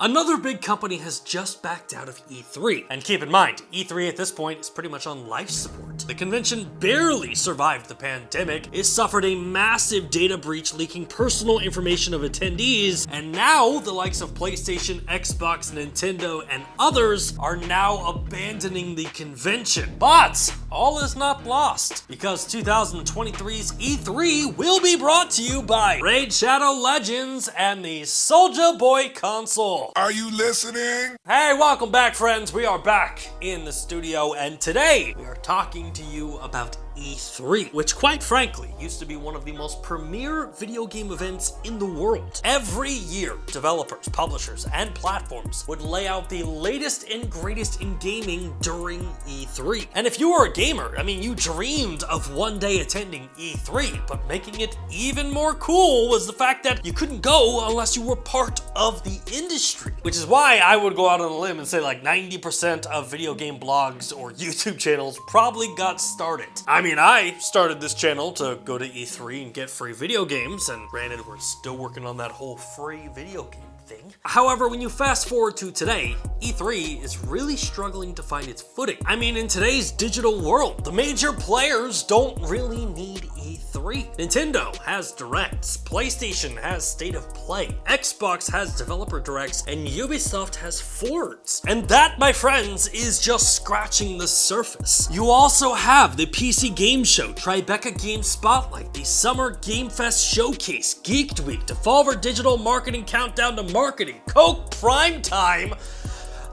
Another big company has just backed out of E3. And keep in mind, E3 at this point is pretty much on life support. The convention barely survived the pandemic, it suffered a massive data breach leaking personal information of attendees, and now the likes of PlayStation, Xbox, Nintendo, and others are now abandoning the convention. But all is not lost, because 2023's E3 will be brought to you by Raid Shadow Legends and the Soulja Boy console. Are you listening? Hey, welcome back, friends. We are back in the studio, and today we are talking to you about E3, which quite frankly used to be one of the most premier video game events in the world. Every year, developers, publishers, and platforms would lay out the latest and greatest in gaming during E3. And if you were a gamer, you dreamed of one day attending E3, but making it even more cool was the fact that you couldn't go unless you were part of the industry. Which is why I would go out on a limb and say like 90% of video game blogs or YouTube channels probably got started. I started this channel to go to E3 and get free video games, and granted, we're still working on that whole free video game thing. However, when you fast forward to today, E3 is really struggling to find its footing. In today's digital world, the major players don't really need E3. Nintendo has Directs, PlayStation has State of Play, Xbox has Developer Directs, and Ubisoft has Fords. And that, my friends, is just scratching the surface. You also have the PC Game Show, Tribeca Game Spotlight, the Summer Game Fest Showcase, Geeked Week, Devolver Digital Marketing Countdown to Marketing, Coke Prime Time,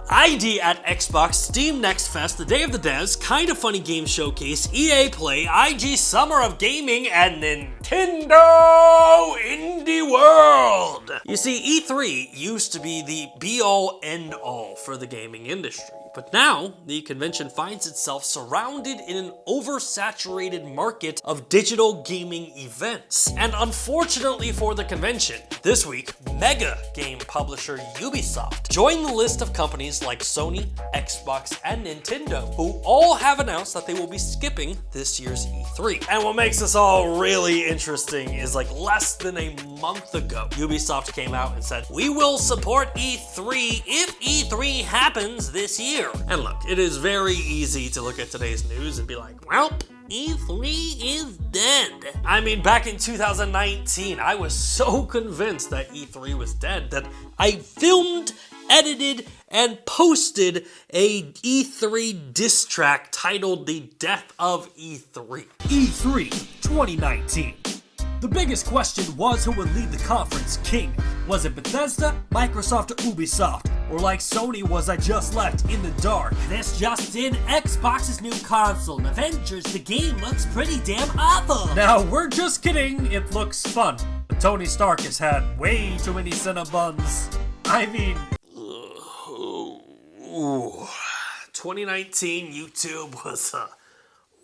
ID at Xbox, Steam Next Fest, the Day of the Devs, Kinda Funny Game Showcase, EA Play, IG Summer of Gaming, and Nintendo Indie World. You see, E3 used to be the be-all, end-all for the gaming industry. But now, the convention finds itself surrounded in an oversaturated market of digital gaming events. And unfortunately for the convention, this week, mega game publisher Ubisoft joined the list of companies like Sony, Xbox, and Nintendo, who all have announced that they will be skipping this year's E3. And what makes this all really interesting is less than a month ago, Ubisoft came out and said, "We will support E3 if E3 happens this year." And look, it is very easy to look at today's news and be like, well, E3 is dead. Back in 2019, I was so convinced that E3 was dead that I filmed, edited, and posted a E3 diss track titled The Death of E3. E3 2019. The biggest question was who would lead the conference king. Was it Bethesda, Microsoft, or Ubisoft? Or like Sony, was I just left in the dark? This just in, Xbox's new console, Avengers, the game looks pretty damn awful. Now, we're just kidding, it looks fun. But Tony Stark has had way too many Cinnabons. 2019 YouTube was a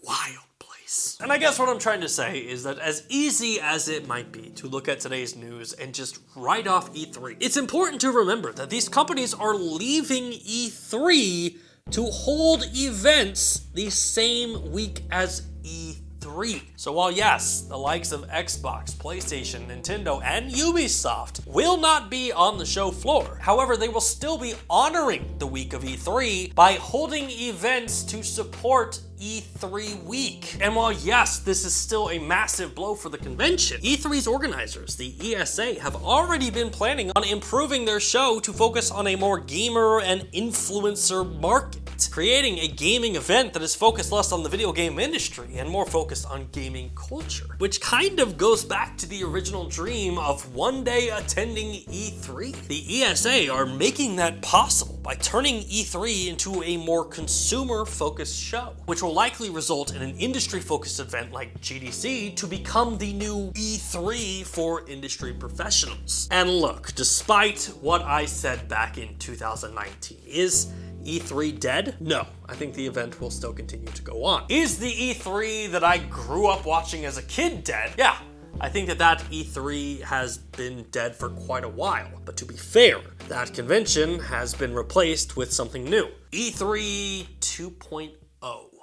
wild place. And I guess what I'm trying to say is that as easy as it might be to look at today's news and just write off E3, it's important to remember that these companies are leaving E3 to hold events the same week as E3. So while yes, the likes of Xbox, PlayStation, Nintendo, and Ubisoft will not be on the show floor, however, they will still be honoring the week of E3 by holding events to support E3 week. And while yes, this is still a massive blow for the convention, E3's organizers, the ESA, have already been planning on improving their show to focus on a more gamer and influencer market, creating a gaming event that is focused less on the video game industry and more focused on gaming culture, which kind of goes back to the original dream of one day attending E3. The ESA are making that possible by turning E3 into a more consumer-focused show, which will likely result in an industry-focused event like GDC to become the new E3 for industry professionals. And look, despite what I said back in 2019, is E3 dead? No, I think the event will still continue to go on. Is the E3 that I grew up watching as a kid dead? Yeah, I think that E3 has been dead for quite a while. But to be fair, that convention has been replaced with something new. E3 2.0.